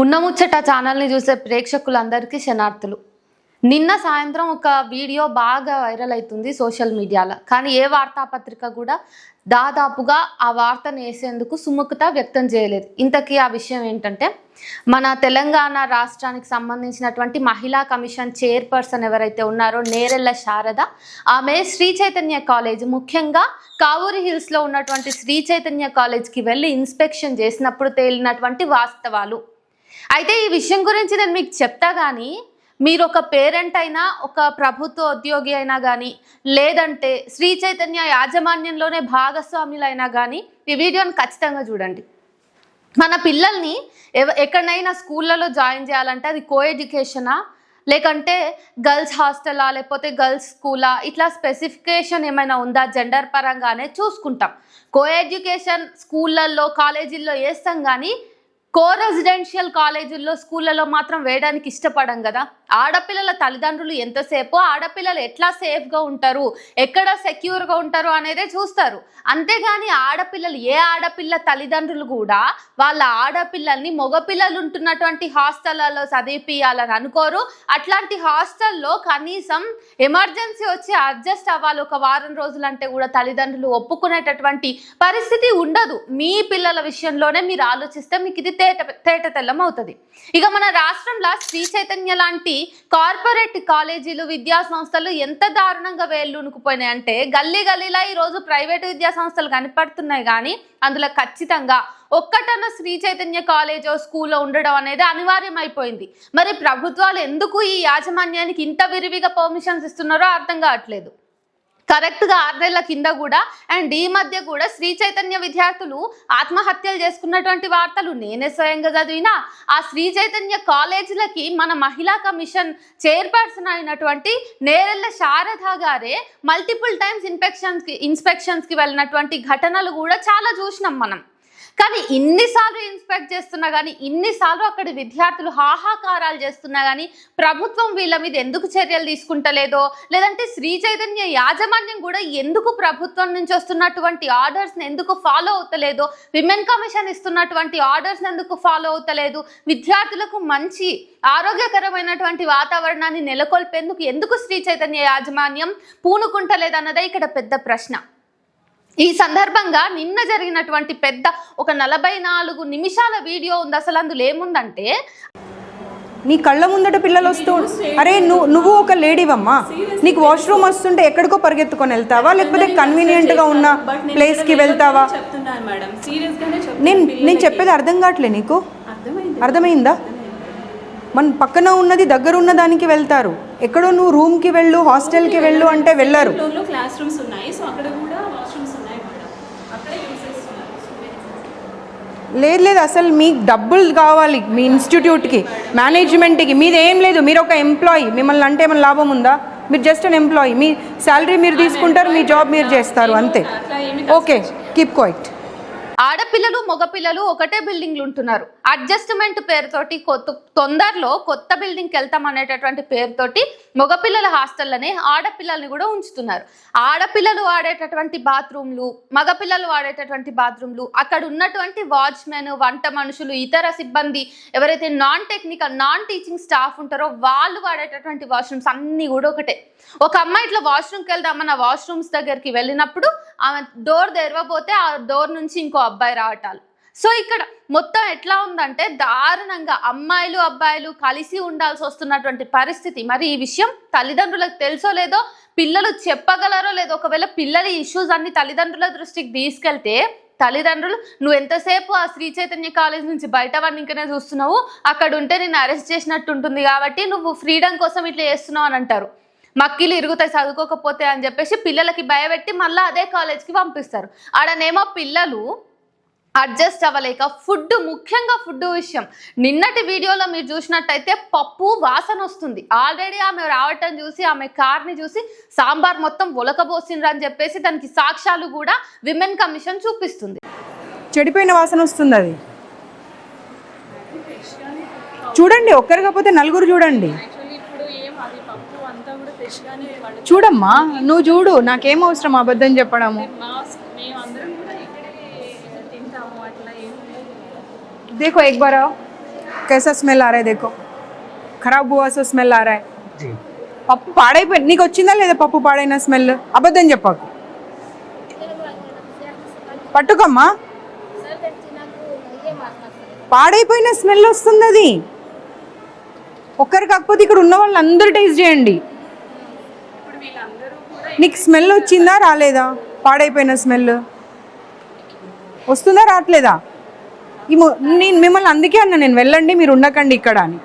ఉన్నముచ్చట ఛానల్ని చూసే ప్రేక్షకులందరికీ శనార్థులు. నిన్న సాయంత్రం ఒక వీడియో బాగా వైరల్ అవుతుంది సోషల్ మీడియాలో. కానీ ఏ వార్తాపత్రిక కూడా దాదాపుగా ఆ వార్తను వేసేందుకు సుముఖత వ్యక్తం చేయలేదు. ఇంతకీ ఆ విషయం ఏంటంటే, మన తెలంగాణ రాష్ట్రానికి సంబంధించినటువంటి మహిళా కమిషన్ చైర్పర్సన్ ఎవరైతే ఉన్నారో నేరెళ్ళ శారద, ఆమె శ్రీ చైతన్య కాలేజ్, ముఖ్యంగా కావూరి హిల్స్లో ఉన్నటువంటి శ్రీ చైతన్య కాలేజ్కి వెళ్ళి ఇన్స్పెక్షన్ చేసినప్పుడు తేలినటువంటి వాస్తవాలు. అయితే ఈ విషయం గురించి నేను మీకు చెప్తా కానీ, మీరు ఒక పేరెంట్ అయినా, ఒక ప్రభుత్వ ఉద్యోగి అయినా కానీ, లేదంటే శ్రీ చైతన్య యాజమాన్యంలోనే భాగస్వాములైనా కానీ ఈ వీడియోని ఖచ్చితంగా చూడండి. మన పిల్లల్ని ఎక్కడైనా స్కూళ్ళలో జాయిన్ చేయాలంటే అది కో ఎడ్యుకేషనా, లేకంటే గర్ల్స్ హాస్టలా, లేకపోతే గర్ల్స్ స్కూలా, ఇట్లా స్పెసిఫికేషన్ ఏమైనా ఉందా జెండర్ పరంగానే చూసుకుంటాం. కో ఎడ్యుకేషన్ స్కూళ్ళల్లో కాలేజీల్లో వేస్తాం కానీ కో రెసిడెన్షియల్ కాలేజీల్లో స్కూళ్ళలో మాత్రం వేయడానికి ఇష్టపడం కదా. ఆడపిల్లల తల్లిదండ్రులు ఎంతసేపు ఆడపిల్లలు ఎట్లా సేఫ్గా ఉంటారు, ఎక్కడ సెక్యూర్గా ఉంటారు అనేదే చూస్తారు. అంతేగాని ఏ ఆడపిల్ల తల్లిదండ్రులు కూడా వాళ్ళ ఆడపిల్లల్ని మగపిల్లలు ఉంటున్నటువంటి హాస్టళ్లలో చదివిపియాలని అనుకోరు. అట్లాంటి హాస్టల్లో కనీసం ఎమర్జెన్సీ వచ్చి అడ్జస్ట్ అవ్వాలి ఒక వారం రోజులంటే కూడా తల్లిదండ్రులు ఒప్పుకునేటటువంటి పరిస్థితి ఉండదు. మీ పిల్లల విషయంలోనే మీరు ఆలోచిస్తే మీకు ఇది తేట తెల్లం అవుతుంది. ఇక మన రాష్ట్రంలో శ్రీ చైతన్య లాంటి కార్పొరేట్ కాలేజీలు, విద్యా సంస్థలు ఎంత దారుణంగా వేళ్ళునుకుపోయినాయి అంటే, గల్లీ గల్లీలా ఈరోజు ప్రైవేటు విద్యా సంస్థలు కనపడుతున్నాయి కానీ అందులో ఖచ్చితంగా ఒక్కటన్నా శ్రీ చైతన్య కాలేజో స్కూల్లో ఉండడం అనేది అనివార్యం అయిపోయింది. మరి ప్రభుత్వాలు ఎందుకు ఈ యాజమాన్యానికి ఇంత విరివిగా పర్మిషన్స్ ఇస్తున్నారో అర్థం కావట్లేదు. కరెక్ట్గా 6 నెలల కింద కూడా అండ్ ఈ మధ్య కూడా శ్రీ చైతన్య విద్యార్థులు ఆత్మహత్యలు చేసుకున్నటువంటి వార్తలు నేనే స్వయంగా చదివినా. ఆ శ్రీ చైతన్య కాలేజీలకి మన మహిళా కమిషన్ చైర్పర్సన్ అయినటువంటి నేరెళ్ళ శారద గారే మల్టిపుల్ టైమ్స్ ఇన్స్పెక్షన్స్కి వెళ్ళినటువంటి ఘటనలు కూడా చాలా చూసినాం మనం. కానీ ఇన్నిసార్లు ఇన్స్పెక్ట్ చేస్తున్నా కానీ, ఇన్నిసార్లు అక్కడి విద్యార్థులు హాహాకారాలు చేస్తున్నా కానీ ప్రభుత్వం వీళ్ళ మీద ఎందుకు చర్యలు తీసుకుంటలేదో, లేదంటే శ్రీ చైతన్య యాజమాన్యం కూడా ఎందుకు ప్రభుత్వం నుంచి వస్తున్నటువంటి ఆర్డర్స్ని ఎందుకు ఫాలో అవుతలేదో, విమెన్ కమిషన్ ఇస్తున్నటువంటి ఆర్డర్స్ని ఎందుకు ఫాలో అవుతలేదు, విద్యార్థులకు మంచి ఆరోగ్యకరమైనటువంటి వాతావరణాన్ని నెలకొల్పేందుకు ఎందుకు శ్రీ చైతన్య యాజమాన్యం పూనుకుంటలేదన్నదే ఇక్కడ పెద్ద ప్రశ్న. ఈ సందర్భంగా నిన్న జరిగినటువంటి పెద్ద ఒక 44 నిమిషాల వీడియో ఉంది. అసలు అందులో ఏముందంటే, నీ కళ్ళ ముందట పిల్లలు వస్తూ, అరే నువ్వు ఒక లేడీవమ్మా, నీకు వాష్రూమ్ వస్తుంటే ఎక్కడికో పరిగెత్తుకొని వెళ్తావా, లేకపోతే కన్వీనియంట్గా ఉన్న ప్లేస్కి వెళ్తావా? నేను చెప్పేది అర్థం కావట్లే నీకు? అర్థమైందా? మన పక్కన ఉన్నది దగ్గర ఉన్న దానికి వెళ్తారు. ఎక్కడో నువ్వు రూమ్కి వెళ్ళు, హాస్టల్కి వెళ్ళు అంటే వెళ్ళరు. క్లాస్ రూమ్స్ ఉన్నాయి, సో అక్కడ కూడా వాష్రూమ్స్ ఉన్నాయి. లేదు, అసలు మీకు డబ్బులు కావాలి మీ ఇన్స్టిట్యూట్కి, మేనేజ్మెంట్కి. మీది ఏం లేదు, మీరు ఒక ఎంప్లాయీ. మిమ్మల్ని అంటే ఏమైనా లాభం ఉందా? మీరు జస్ట్ అన్ ఎంప్లాయీ. మీ శాలరీ మీరు తీసుకుంటారు, మీ జాబ్ మీరు చేస్తారు, అంతే. Okay, keep quiet. ఆడపిల్లలు మగపిల్లలు ఒకటే బిల్డింగ్లు ఉంటున్నారు. అడ్జస్ట్మెంట్ పేరుతోటి తొందరలో కొత్త బిల్డింగ్కి వెళ్తాం అనేటటువంటి పేరుతోటి మగపిల్లల హాస్టల్లోనే ఆడపిల్లల్ని కూడా ఉంచుతున్నారు. ఆడపిల్లలు వాడేటటువంటి బాత్రూమ్లు, మగపిల్లలు వాడేటటువంటి బాత్రూమ్లు, అక్కడ ఉన్నటువంటి వాచ్మెన్, వంట మనుషులు, ఇతర సిబ్బంది ఎవరైతే నాన్ టీచింగ్ స్టాఫ్ ఉంటారో వాళ్ళు వాడేటటువంటి వాష్రూమ్స్ అన్నీ కూడా ఒకటే. ఒక అమ్మాయి ఇట్లా వాష్రూమ్కి వెళ్దామన్న వాష్రూమ్స్ దగ్గరికి వెళ్ళినప్పుడు ఆమె డోర్ తెరవబోతే ఆ డోర్ నుంచి ఇంకో అబ్బాయి రావటాలు. సో ఇక్కడ మొత్తం ఎట్లా ఉందంటే దారుణంగా అమ్మాయిలు అబ్బాయిలు కలిసి ఉండాల్సి వస్తున్నటువంటి పరిస్థితి. మరి ఈ విషయం తల్లిదండ్రులకు తెలుసో లేదో, పిల్లలు చెప్పగలరో లేదో. ఒకవేళ పిల్లల ఇష్యూస్ అన్ని తల్లిదండ్రుల దృష్టికి తీసుకెళ్తే తల్లిదండ్రులు, నువ్వు ఎంతసేపు ఆ శ్రీ చైతన్య కాలేజ్ నుంచి బయట ఇంకనే చూస్తున్నావు, అక్కడ ఉంటే నేను అరెస్ట్ చేసినట్టు ఉంటుంది కాబట్టి నువ్వు ఫ్రీడమ్ కోసం ఇట్లా చేస్తున్నావు అని అంటారు. మక్కిలు ఇరుగుతాయి చదువుకోకపోతే అని చెప్పేసి పిల్లలకి భయపెట్టి మళ్ళీ అదే కాలేజ్కి పంపిస్తారు. ఆడనేమో పిల్లలు అడ్జస్ట్ అవ్వలేక ముఖ్యంగా ఫుడ్ విషయం. నిన్నటి వీడియోలో మీరు చూసినట్టయితే పప్పు వాసన వస్తుంది. ఆల్రెడీ ఆమె రావటం చూసి, ఆమె కార్ని చూసి సాంబార్ మొత్తం ఉలకబోసిండ్రు అని చెప్పేసి దానికి సాక్ష్యాలు కూడా విమెన్ కమిషన్ చూపిస్తుంది. చెడిపోయిన వాసన వస్తుంది. అది చూడండి, ఒక్కరు కాకపోతే నలుగురు చూడండి. చూడమ్మా, నువ్వు చూడు, నాకేం అవసరం అబద్ధం చెప్పడము. देखो एक बार आओ, कैसा स्मेल आ रहा है देखो, खराब हुआ सा स्मेल आ रहा है. जी పప్పు పాడైపోయి నీకు వచ్చిందా లేదా పప్పు పాడైన స్మెల్? అబద్ధం చెప్పకు. పట్టుకమ్మా. పాడైపోయిన స్మెల్ వస్తుంది అది. ఒక్కరు కాకపోతే ఇక్కడ ఉన్న వాళ్ళు అందరూ టేస్ట్ చేయండి. ఇప్పుడు వీళ్ళందరూ కూడా నీకు స్మెల్ వచ్చిందా రాలేదా? పాడైపోయిన స్మెల్ వస్తుందా రావట్లేదా? నేను మిమ్మల్ని అందుకే అన్నా, నేను వెళ్ళండి మీరు ఉండకండి ఇక్కడ అని.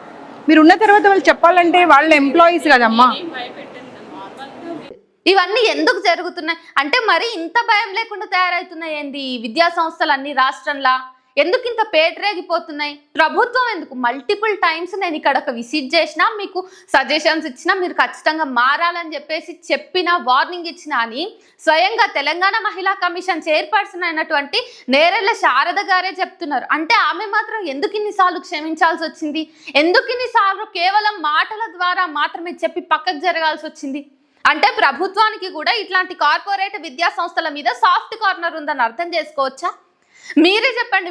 మీరు ఉన్న తర్వాత వాళ్ళు చెప్పాలంటే వాళ్ళ ఎంప్లాయీస్ కదమ్మా. ఇవన్నీ ఎందుకు జరుగుతున్నాయి అంటే మరి ఇంత భయం లేకుండా తయారవుతున్నాయి ఏంది ఈ విద్యా సంస్థలు అన్ని రాష్ట్రంలో? ఎందుకు ఇంత పేటరేగిపోతున్నాయి? ప్రభుత్వం ఎందుకు మల్టిపుల్ టైమ్స్ నేను ఇక్కడ ఒక విజిట్ చేసినా, మీకు సజెషన్స్ ఇచ్చినా, మీరు ఖచ్చితంగా మారాలని చెప్పేసి చెప్పిన, వార్నింగ్ ఇచ్చినా అని స్వయంగా తెలంగాణ మహిళా కమిషన్ చైర్పర్సన్ అయినటువంటి నేరెళ్ళ శారద గారే చెప్తున్నారు. అంటే ఆమె మాత్రం ఎందుకు ఇన్నిసార్లు క్షమించాల్సి వచ్చింది? ఎందుకు ఇన్నిసార్లు కేవలం మాటల ద్వారా మాత్రమే చెప్పి పక్కకు జరగాల్సి వచ్చింది? అంటే ప్రభుత్వానికి కూడా ఇట్లాంటి కార్పొరేట్ విద్యా సంస్థల మీద సాఫ్ట్ కార్నర్ ఉందని అర్థం చేసుకోవచ్చా? మీరే చెప్పండి.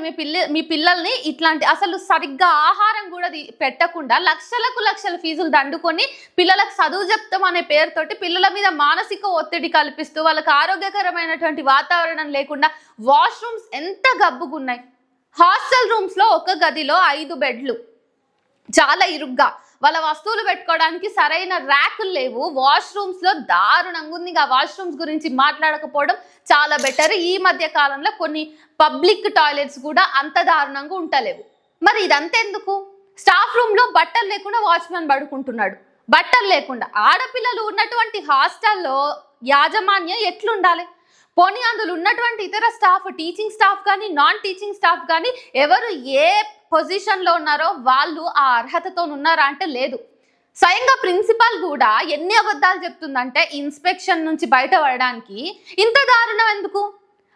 మీ పిల్లల్ని ఇట్లాంటి అసలు సరిగ్గా ఆహారం కూడా పెట్టకుండా లక్షల ఫీజులు దండుకొని పిల్లలకు చదువు చెప్తాం అనే పేరుతోటి పిల్లల మీద మానసిక ఒత్తిడి కల్పిస్తూ వాళ్ళకి ఆరోగ్యకరమైనటువంటి వాతావరణం లేకుండా వాష్రూమ్స్ ఎంత గబ్బుగున్నాయి. హాస్టల్ రూమ్స్లో ఒక గదిలో 5 బెడ్లు, చాలా ఇరుగ్గా, వాళ్ళ వస్తువులు పెట్టుకోవడానికి సరైన ర్యాకులు లేవు. వాష్రూమ్స్లో దారుణంగా ఉంది. ఆ వాష్రూమ్స్ గురించి మాట్లాడకపోవడం చాలా బెటర్. ఈ మధ్య కాలంలో కొన్ని పబ్లిక్ టాయిలెట్స్ కూడా అంత దారుణంగా ఉంటలేవు. మరి ఇదంతా ఎందుకు? స్టాఫ్ రూమ్లో బట్టలు లేకుండా వాచ్మెన్ పడుకుంటున్నాడు. బట్టలు లేకుండా ఆడపిల్లలు ఉన్నటువంటి హాస్టల్లో యాజమాన్యం ఎట్లుండాలి? పోనీ అందులో ఉన్నటువంటి ఇతర స్టాఫ్, టీచింగ్ స్టాఫ్ కానీ నాన్ టీచింగ్ స్టాఫ్ కానీ ఎవరు ఏ పొజిషన్లో ఉన్నారో వాళ్ళు ఆ అర్హతతో ఉన్నారా అంటే లేదు. స్వయంగా ప్రిన్సిపాల్ కూడా ఎన్ని అబద్ధాలు చెప్తుందంటే ఇన్స్పెక్షన్ నుంచి బయటపడడానికి. ఇంత దారుణం ఎందుకు?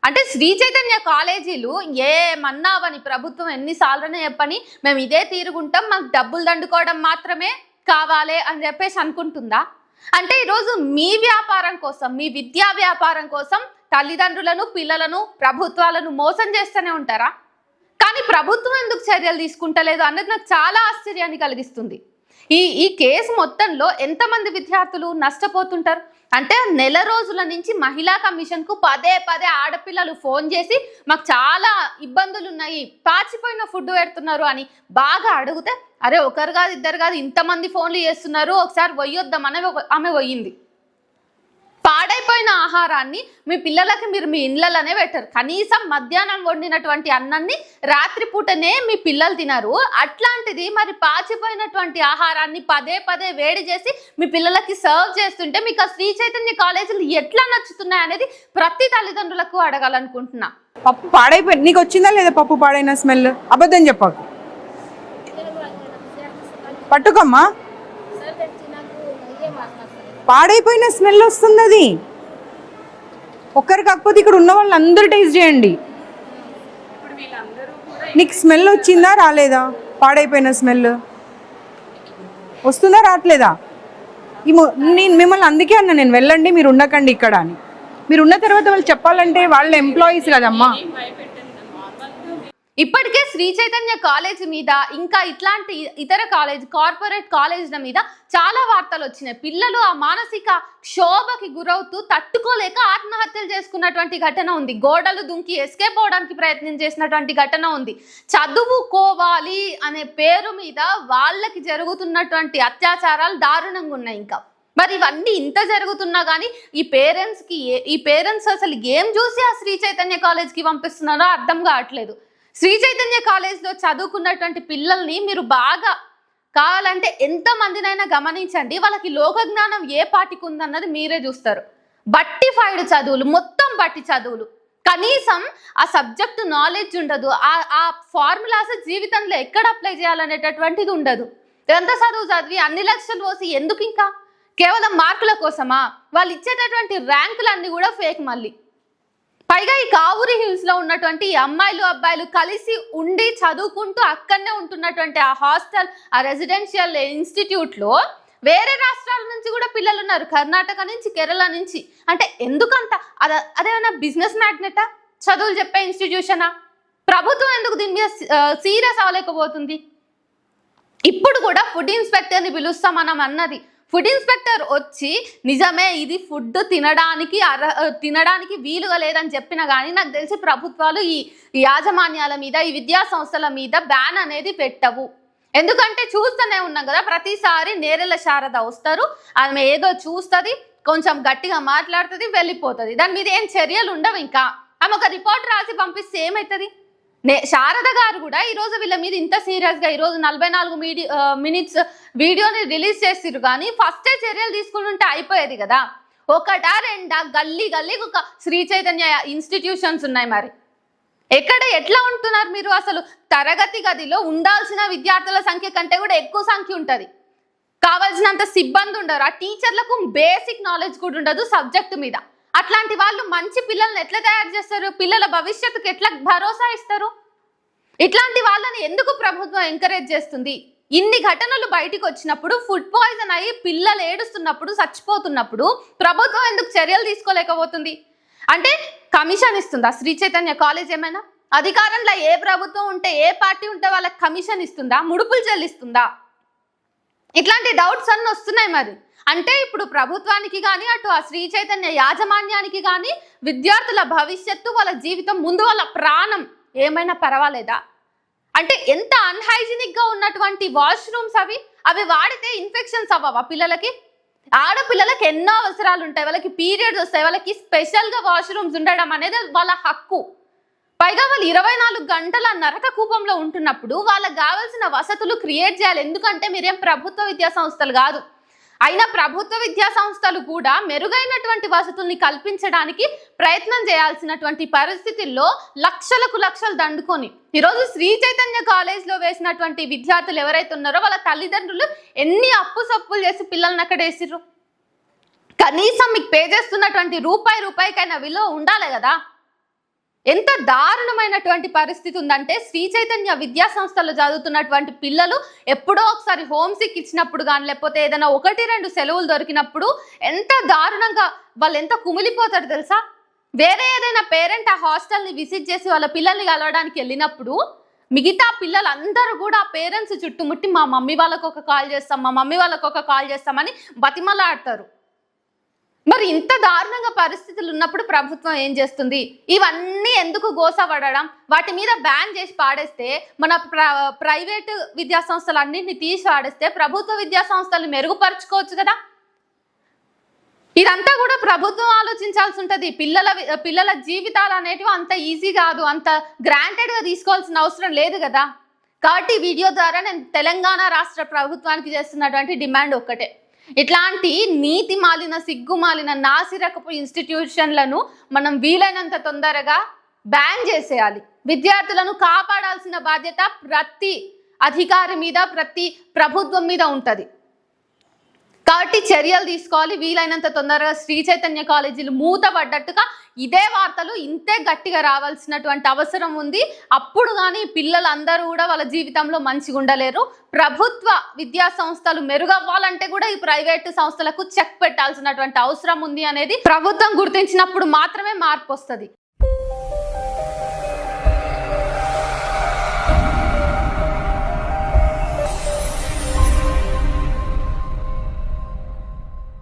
అంటే శ్రీ చైతన్య కాలేజీలు ఏమన్నావని ప్రభుత్వం ఎన్నిసార్లునే చెప్పని మేము ఇదే తీరుగుంటాం, మాకు డబ్బులు దండుకోవడం మాత్రమే కావాలి అని చెప్పేసి అనుకుంటుందా? అంటే ఈరోజు మీ వ్యాపారం కోసం, మీ విద్యా వ్యాపారం కోసం తల్లిదండ్రులను, పిల్లలను, ప్రభుత్వాలను మోసం చేస్తూనే ఉంటారా? కానీ ప్రభుత్వం ఎందుకు చర్యలు తీసుకుంటలేదు అన్నది నాకు చాలా ఆశ్చర్యాన్ని కలిగిస్తుంది. ఈ కేసు మొత్తంలో ఎంతమంది విద్యార్థులు నష్టపోతుంటారు అంటే నెల రోజుల నుంచి మహిళా కమిషన్కు పదే ఆడపిల్లలు ఫోన్ చేసి మాకు చాలా ఇబ్బందులు ఉన్నాయి, పాచిపోయిన ఫుడ్ పెడుతున్నారు అని బాగా అడిగితే, అరే ఒకరు కాదు ఇద్దరు కాదు ఇంతమంది ఫోన్లు చేస్తున్నారు, ఒకసారి పోయొద్దామని ఆమె పోయింది. పాడైపోయిన ఆహారాన్ని మీ పిల్లలకి మీరు మీ ఇళ్ళలోనే పెట్టరు. కనీసం మధ్యాహ్నం వండినటువంటి అన్నాన్ని రాత్రిపూటనే మీ పిల్లలు తినరు. అట్లాంటిది మరి పాచిపోయినటువంటి ఆహారాన్ని పదే వేడి చేసి మీ పిల్లలకి సర్వ్ చేస్తుంటే మీకు ఆ శ్రీ చైతన్య కాలేజీలు ఎట్లా నచ్చుతున్నాయి అనేది ప్రతి తల్లిదండ్రులకు అడగాలనుకుంటున్నా. పప్పు పాడైపోయి నీకు వచ్చిందా లేదా పప్పు పాడైన స్మెల్? అబద్ధం చెప్పకు. పట్టుకమ్మా. పాడైపోయిన స్మెల్ వస్తుంది అది. ఒక్కరు కాకపోతే ఇక్కడ ఉన్న వాళ్ళు అందరూ టేస్ట్ చేయండి. ఇప్పుడు వీళ్ళందరూ కూడా నీకు స్మెల్ వచ్చిందా రాలేదా? పాడైపోయిన స్మెల్ వస్తుందా రావట్లేదా? నేను మిమ్మల్ని అందుకే అన్నా, నేను వెళ్ళండి మీరు ఉండకండి ఇక్కడ అని. మీరు ఉన్న తర్వాత వాళ్ళు చెప్పాలంటే వాళ్ళ ఎంప్లాయీస్ కదమ్మా. ఇప్పటికే శ్రీ చైతన్య కాలేజ్ మీద ఇంకా ఇట్లాంటి ఇతర కార్పొరేట్ కాలేజ్ల మీద చాలా వార్తలు వచ్చినాయి. పిల్లలు ఆ మానసిక క్షోభకి గురవుతూ తట్టుకోలేక ఆత్మహత్యలు చేసుకున్నటువంటి ఘటన ఉంది. గోడలు దుంకి ఎస్కేప్ అవడానికి ప్రయత్నం చేసినటువంటి ఘటన ఉంది. చదువుకోవాలి అనే పేరు మీద వాళ్ళకి జరుగుతున్నటువంటి అత్యాచారాలు దారుణంగా ఉన్నాయి. ఇంకా మరి ఇవన్నీ ఇంత జరుగుతున్నా కానీ ఈ పేరెంట్స్ అసలు ఏం చూసి ఆ శ్రీ చైతన్య కాలేజ్కి పంపిస్తున్నారో అర్థం కావట్లేదు. శ్రీ చైతన్య కాలేజ్లో చదువుకున్నటువంటి పిల్లల్ని మీరు బాగా కావాలంటే ఎంతమందినైనా గమనించండి, వాళ్ళకి లోక జ్ఞానం ఏ పాటికి ఉందన్నది మీరే చూస్తారు. బట్టిఫైడ్ చదువులు, మొత్తం బట్టి చదువులు, కనీసం ఆ సబ్జెక్టు నాలెడ్జ్ ఉండదు. ఆ ఫార్ములాస్ జీవితంలో ఎక్కడ అప్లై చేయాలనేటటువంటిది ఉండదు. ఎంత చదువు చదివి అన్ని లక్షలు పోసి ఎందుకు? ఇంకా కేవలం మార్కుల కోసమా? వాళ్ళు ఇచ్చేటటువంటి ర్యాంకులన్నీ కూడా ఫేక్. మళ్ళీ పైగా ఈ కావూరి హిల్స్లో ఉన్నటువంటి అమ్మాయిలు అబ్బాయిలు కలిసి ఉండి చదువుకుంటూ అక్కడనే ఉంటున్నటువంటి ఆ హాస్టల్, ఆ రెసిడెన్షియల్ ఇన్స్టిట్యూట్లో వేరే రాష్ట్రాల నుంచి కూడా పిల్లలు ఉన్నారు, కర్ణాటక నుంచి, కేరళ నుంచి. అంటే ఎందుకంత? అదేమైనా బిజినెస్ మ్యాగ్నెటా? చదువులు చెప్పే ఇన్స్టిట్యూషనా? ప్రభుత్వం ఎందుకు దీని మీద సీరియస్ అవ్వలేకపోతుంది? ఇప్పుడు కూడా ఫుడ్ ఇన్స్పెక్టర్ని పిలుస్తాం మనం అన్నది. ఫుడ్ ఇన్స్పెక్టర్ వచ్చి నిజమే ఇది ఫుడ్ తినడానికి వీలుగా లేదని చెప్పినా కానీ నాకు తెలిసి ప్రభుత్వాలు ఈ యాజమాన్యాల మీద, ఈ విద్యా సంస్థల మీద బ్యాన్ అనేది పెట్టవు. ఎందుకంటే చూస్తూనే ఉన్నాం కదా, ప్రతిసారి నేరెల శారద వస్తారు, ఆమె ఏదో చూస్తుంది, కొంచెం గట్టిగా మాట్లాడుతుంది, వెళ్ళిపోతుంది. దాని మీద ఏం చర్యలు ఉండవు. ఇంకా ఆమె ఒక రిపోర్ట్ రాసి పంపిస్తే ఏమవుతుంది? శారద గారు కూడా ఈరోజు వీళ్ళ మీద ఇంత సీరియస్గా ఈరోజు 44 మినిట్స్ వీడియోని రిలీజ్ చేసిరు, కానీ ఫస్టే చర్యలు తీసుకుని ఉంటే అయిపోయేది కదా. ఒకటా రెండా గల్లీకి ఒక శ్రీ చైతన్య ఇన్స్టిట్యూషన్స్ ఉన్నాయి. మరి ఎట్లా ఉంటున్నారు మీరు? అసలు తరగతి గదిలో ఉండాల్సిన విద్యార్థుల సంఖ్య కంటే కూడా ఎక్కువ సంఖ్య ఉంటుంది, కావాల్సినంత సిబ్బంది ఉండరు, ఆ టీచర్లకు బేసిక్ నాలెడ్జ్ కూడా ఉండదు సబ్జెక్ట్ మీద. అట్లాంటి వాళ్ళు మంచి పిల్లల్ని ఎట్లా తయారు చేస్తారు? పిల్లల భవిష్యత్తుకు ఎట్లా భరోసా ఇస్తారు? ఇట్లాంటి వాళ్ళని ఎందుకు ప్రభుత్వం ఎంకరేజ్ చేస్తుంది? ఇన్ని ఘటనలు బయటికి వచ్చినప్పుడు, ఫుడ్ పాయిజన్ అయ్యి పిల్లలు ఏడుస్తున్నప్పుడు, చచ్చిపోతున్నప్పుడు ప్రభుత్వం ఎందుకు చర్యలు తీసుకోలేకపోతుంది? అంటే కమిషన్ ఇస్తుందా శ్రీ చైతన్య కాలేజ్? ఏమైనా అధికారంలో ఏ ప్రభుత్వం ఉంటే, ఏ పార్టీ ఉంటే వాళ్ళకి కమిషన్ ఇస్తుందా? ముడుపులు చెల్లిస్తుందా? ఇట్లాంటి డౌట్స్ అన్నీ వస్తున్నాయి. మరి అంటే ఇప్పుడు ప్రభుత్వానికి కానీ, అటు ఆ శ్రీ చైతన్య యాజమాన్యానికి కానీ విద్యార్థుల భవిష్యత్తు, వాళ్ళ జీవితం, ముందు వాళ్ళ ప్రాణం ఏమైనా పర్వాలేదా? అంటే ఎంత అన్హైజీనిక్గా ఉన్నటువంటి వాష్రూమ్స్ అవి వాడితే ఇన్ఫెక్షన్స్ అవ్వవా పిల్లలకి? ఆడపిల్లలకి ఎన్నో అవసరాలు ఉంటాయి, వాళ్ళకి పీరియడ్స్ వస్తాయి, వాళ్ళకి స్పెషల్గా వాష్రూమ్స్ ఉండడం అనేది వాళ్ళ హక్కు. పైగా వాళ్ళు 24 గంటల నరక కూపంలో ఉంటున్నప్పుడు వాళ్ళకి కావాల్సిన వసతులు క్రియేట్ చేయాలి. ఎందుకంటే మీరేం ప్రభుత్వ విద్యా సంస్థలు కాదు. అయినా ప్రభుత్వ విద్యా సంస్థలు కూడా మెరుగైనటువంటి వసతుల్ని కల్పించడానికి ప్రయత్నం చేయాల్సినటువంటి పరిస్థితుల్లో లక్షలు దండుకొని ఈరోజు శ్రీ చైతన్య కాలేజ్లో వేసినటువంటి విద్యార్థులు ఎవరైతే ఉన్నారో వాళ్ళ తల్లిదండ్రులు ఎన్ని అప్పుసప్పులు చేసి పిల్లల్ని అక్కడ వేసిర్రు? కనీసం మీకు పే చేస్తున్నటువంటి రూపాయికైనా విలువ ఉండాలి కదా. ఎంత దారుణమైనటువంటి పరిస్థితి ఉందంటే, శ్రీ చైతన్య విద్యా సంస్థలో చదువుతున్నటువంటి పిల్లలు ఎప్పుడో ఒకసారి హోమ్ సిక్ ఇచ్చినప్పుడు కానీ, లేకపోతే ఏదైనా 1-2 సెలవులు దొరికినప్పుడు ఎంత దారుణంగా వాళ్ళు ఎంత కుమిలిపోతారు తెలుసా? వేరే ఏదైనా పేరెంట్ ఆ హాస్టల్ని విజిట్ చేసి వాళ్ళ పిల్లల్ని కలవడానికి వెళ్ళినప్పుడు మిగతా పిల్లలందరూ కూడా ఆ పేరెంట్స్ చుట్టుముట్టి మా మమ్మీ వాళ్ళకు ఒక కాల్ చేస్తామని బతిమలాడతారు. మరి ఇంత దారుణంగా పరిస్థితులు ఉన్నప్పుడు ప్రభుత్వం ఏం చేస్తుంది? ఇవన్నీ ఎందుకు గోసపడడం? వాటి మీద బ్యాన్ చేసి పాడేస్తే, మన ప్రైవేటు విద్యా సంస్థలు అన్నింటినీ తీసి పాడేస్తే ప్రభుత్వ విద్యా సంస్థలు మెరుగుపరుచుకోవచ్చు కదా. ఇదంతా కూడా ప్రభుత్వం ఆలోచించాల్సి ఉంటుంది. పిల్లల జీవితాలు అనేటివి అంత ఈజీ కాదు, అంత గ్రాంటెడ్గా తీసుకోవాల్సిన అవసరం లేదు కదా. కాబట్టి వీడియో ద్వారా నేను తెలంగాణ రాష్ట్ర ప్రభుత్వానికి చేస్తున్నటువంటి డిమాండ్ ఒక్కటే, ఇట్లాంటి నీతి మాలిన, సిగ్గుమాలిన, నాసిరకపు ఇన్స్టిట్యూషన్లను మనం వీలైనంత తొందరగా బ్యాన్ చేసేయాలి. విద్యార్థులను కాపాడాల్సిన బాధ్యత ప్రతి అధికారి మీద, ప్రతి ప్రభుత్వం మీద ఉంటుంది. కాబట్టి చర్యలు తీసుకోవాలి. వీలైనంత తొందరగా శ్రీ చైతన్య కాలేజీలు మూతపడ్డట్టుగా ఇదే వార్తలు ఇంతే గట్టిగా రావాల్సినటువంటి అవసరం ఉంది. అప్పుడు కానీ పిల్లలందరూ కూడా వాళ్ళ జీవితంలో మంచిగా ఉండలేరు. ప్రభుత్వ విద్యా సంస్థలు మెరుగవ్వాలంటే కూడా ఈ ప్రైవేటు సంస్థలకు చెక్ పెట్టాల్సినటువంటి అవసరం ఉంది అనేది ప్రభుత్వం గుర్తించినప్పుడు మాత్రమే మార్పు వస్తుంది.